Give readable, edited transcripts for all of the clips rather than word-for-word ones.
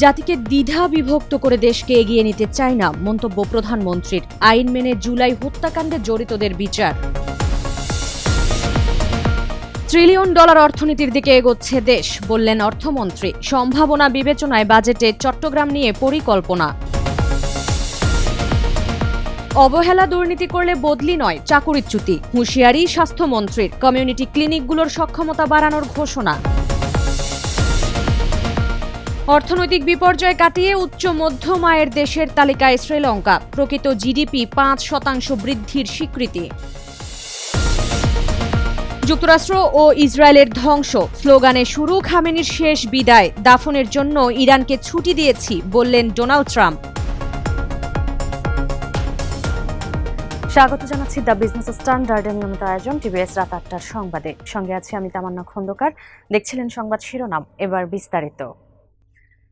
জাতিকে দ্বিধা বিভক্ত করে দেশকে এগিয়ে নিতে চায় না মন্তব্য প্রধানমন্ত্রীর। আইন মেনে জুলাই হত্যাকাণ্ডে জড়িতদের বিচার। $1 ট্রিলিয়ন অর্থনীতির দিকে এগোচ্ছে দেশ, বললেন অর্থমন্ত্রী। সম্ভাবনা বিবেচনায় বাজেটে চট্টগ্রাম নিয়ে পরিকল্পনা। অবহেলা দুর্নীতি করলে বদলি নয়, চাকুরিচ্যুতি, হুঁশিয়ারি স্বাস্থ্যমন্ত্রীর। কমিউনিটি ক্লিনিকগুলোর সক্ষমতা বাড়ানোর ঘোষণা। অর্থনৈতিক বিপর্যয় কাটিয়ে উচ্চ মধ্যম আয়ের দেশের তালিকায় শ্রীলঙ্কা। প্রকৃত জিডিপি 5% বৃদ্ধির স্বীকৃতি। যুক্তরাষ্ট্র ও ইসরায়েলের ধ্বংস, স্লোগানে শুরু খামেনির শেষ বিদায়। দাফনের জন্য ইরানকে ছুটি দিয়েছি, বললেন ডোনাল্ড ট্রাম্প। স্বাগত জানাচ্ছি দ্য বিজনেস স্ট্যান্ডার্ডের নিয়মিত আয়োজন টিভিএস রাত 8টার সংবাদে। সঙ্গে আছি আমি তামান্না খন্দকার। দেখছিলেন সংবাদ শিরোনাম, এবার বিস্তারিত।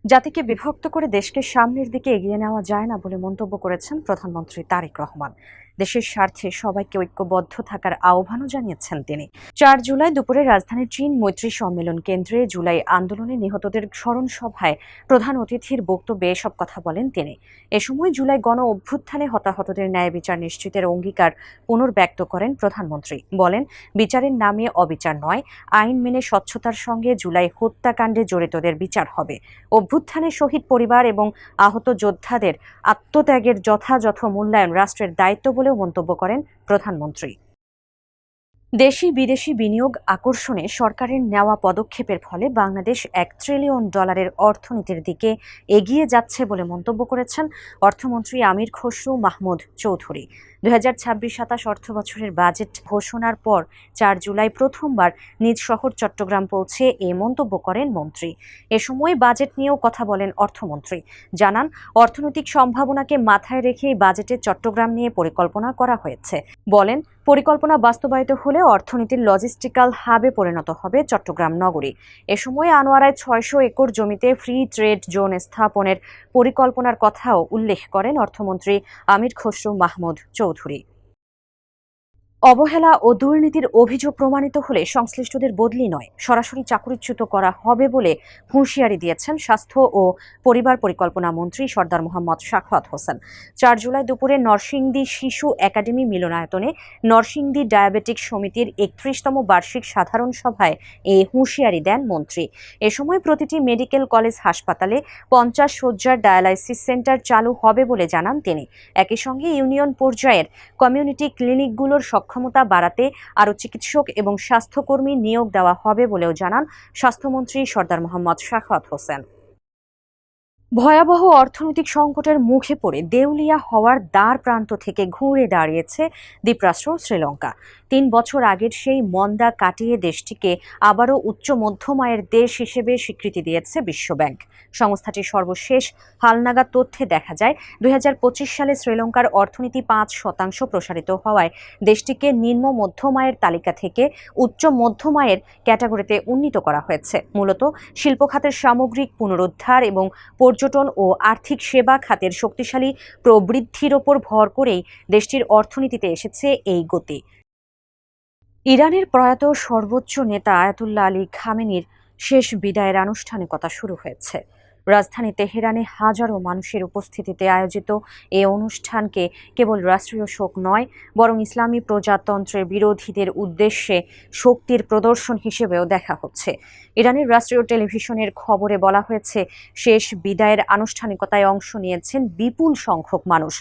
জাতিকে বিভক্ত করে দেশকে সামনের দিকে এগিয়ে নেওয়া যায় না বলে মন্তব্য করেছেন প্রধানমন্ত্রী তারেক রহমান। দেশের স্বার্থে সবাইকে ঐক্যবদ্ধ থাকার আহ্বানও জানিয়েছেন তিনি। 4 জুলাই দুপুরে রাজধানীর চীন মৈত্রী সম্মেলন কেন্দ্রে জুলাই আন্দোলনে নিহতদের স্মরণ সভায় প্রধান অতিথির বক্তব্যে এসব কথা বলেন তিনি। এ সময় জুলাই গণ অভ্যুত্থানে হতাহতদের ন্যায় বিচার নিশ্চিতের অঙ্গীকার পুনর্ব্যক্ত করেন প্রধানমন্ত্রী। বলেন, বিচারের নামে অবিচার নয়, আইন মেনে স্বচ্ছতার সঙ্গে জুলাই হত্যাকাণ্ডে জড়িতদের বিচার হবে। অভ্যুত্থানে শহীদ পরিবার এবং আহত যোদ্ধাদের আত্মত্যাগের যথাযথ মূল্যায়ন রাষ্ট্রের দায়িত্ব বলেও মন্তব্য করেন প্রধানমন্ত্রী। দেশি বিদেশি বিনিয়োগ আকর্ষণে সরকারের নেওয়া পদক্ষেপের ফলে বাংলাদেশ $1 ট্রিলিয়ন অর্থনীতির দিকে এগিয়ে যাচ্ছে বলে মন্তব্য করেছেন অর্থমন্ত্রী আমির খসরু মাহমুদ চৌধুরী। 2026-27 অর্থবছরের বাজেট ঘোষণার পর 4 জুলাই প্রথমবার নিজ শহর চট্টগ্রাম পৌঁছে এ মন্তব্য করেন মন্ত্রী। এ সময় বাজেট নিয়েও কথা বলেন অর্থমন্ত্রী। জানান, অর্থনৈতিক সম্ভাবনাকে মাথায় রেখে বাজেটে চট্টগ্রাম নিয়ে পরিকল্পনা করা হয়েছে। বলেন, পরিকল্পনা বাস্তবায়িত হলে অর্থনীতির লজিস্টিক্যাল হাবে পরিণত হবে চট্টগ্রাম নগরী। এ সময় আনোয়ারায় 600 একর জমিতে ফ্রি ট্রেড জোন স্থাপনের পরিকল্পনার কথাও উল্লেখ করেন অর্থমন্ত্রী আমির খসরু মাহমুদ চৌধুরী। অবহেলা ও দুর্নীতির অভিযোগ প্রমাণিত হলে সংশ্লিষ্টদের বদলি নয়, সরাসরি চাকরিচ্যুত করা হবে বলে হুঁশিয়ারি দিয়েছেন স্বাস্থ্য ও পরিবার পরিকল্পনা মন্ত্রী সরদার মোহাম্মদ সাখাওয়াত হোসেন। 4 জুলাই দুপুরে নরসিংদী শিশু একাডেমি মিলনায়তনে নরসিংদী ডায়াবেটিক সমিতির 31তম বার্ষিক সাধারণ সভায় এ হুঁশিয়ারি দেন মন্ত্রী। এ সময় প্রতিটি মেডিকেল কলেজ হাসপাতালে 50 শয্যার ডায়ালাইসিস সেন্টার চালু হবে বলে জানান তিনি। একই সঙ্গে ইউনিয়ন পর্যায়ের কমিউনিটি ক্লিনিকগুলোর ক্ষমতা বাড়াতে আরও চিকিৎসক এবং স্বাস্থ্যকর্মী নিয়োগ দেওয়া হবে বলেও জানান স্বাস্থ্যমন্ত্রী সরদার মোহাম্মদ সাখাওয়াত হোসেন। ভয়াবহ অর্থনৈতিক সংকটের মুখে পড়ে দেউলিয়া হওয়ার দ্বার প্রান্ত থেকে ঘুরে দাঁড়িয়েছে দ্বীপরাষ্ট্র শ্রীলঙ্কা। 3 বছর আগের সেই মন্দা কাটিয়ে দেশটিকে আবারও উচ্চ মধ্যম আয়ের দেশ হিসেবে স্বীকৃতি দিয়েছে বিশ্বব্যাংক। সংস্থাটির সর্বশেষ হালনাগাদ তথ্যে দেখা যায়, 2025 সালে শ্রীলঙ্কার অর্থনীতি 5% প্রসারিত হওয়ায় দেশটিকে নিম্ন মধ্যম আয়ের তালিকা থেকে উচ্চ মধ্যম আয়ের ক্যাটাগরিতে উন্নীত করা হয়েছে। মূলত শিল্প খাতের সামগ্রিক পুনরুদ্ধার এবং পর্যটন ও আর্থিক সেবা খাতের শক্তিশালী প্রবৃদ্ধির ওপর ভর করেই দেশটির অর্থনীতিতে এসেছে এই গতি। ইরানের প্রয়াত সর্বোচ্চ নেতা আয়াতুল্লাহ আলী খামেনির শেষ বিদায়ের আনুষ্ঠানিকতা শুরু হয়েছে। রাজধানী তেহরানে হাজারো মানুষের উপস্থিতিতে আয়োজিত এ অনুষ্ঠানকে কেবল রাষ্ট্রীয় শোক নয়, বরং ইসলামী প্রজাতন্ত্রের বিরোধীদের উদ্দেশ্যে শক্তির প্রদর্শন হিসেবেও দেখা হচ্ছে। ইরানের রাষ্ট্রীয় টেলিভিশনের খবরে বলা হয়েছে, শেষ বিদায়ের আনুষ্ঠানিকতায় অংশ নিয়েছেন বিপুল সংখ্যক মানুষ।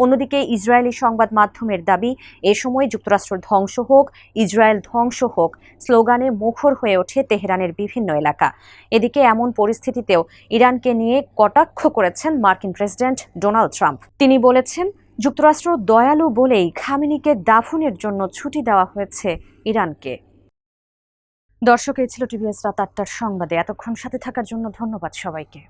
অন্যদিকে ইসরায়েলি সংবাদ মাধ্যমের দাবি, এ সময় যুক্তরাষ্ট্র ধ্বংস হোক, ইসরায়েল ধ্বংস হোক স্লোগানে মুখর হয়ে ওঠে তেহরানের বিভিন্ন এলাকা। এদিকে এমন পরিস্থিতিতেও ইরানকে নিয়ে কটাক্ষ করেছেন মার্কিন প্রেসিডেন্ট ডোনাল্ড ট্রাম্প। তিনি বলেছেন, যুক্তরাষ্ট্র দয়ালু বলেই খামেনিকে দাফনের জন্য ছুটি দেওয়া হয়েছে ইরানকে। দর্শক, এই ছিল টিভিএস রাত 8টার সংবাদে। এতক্ষণ সাথে থাকার জন্য ধন্যবাদ সবাইকে।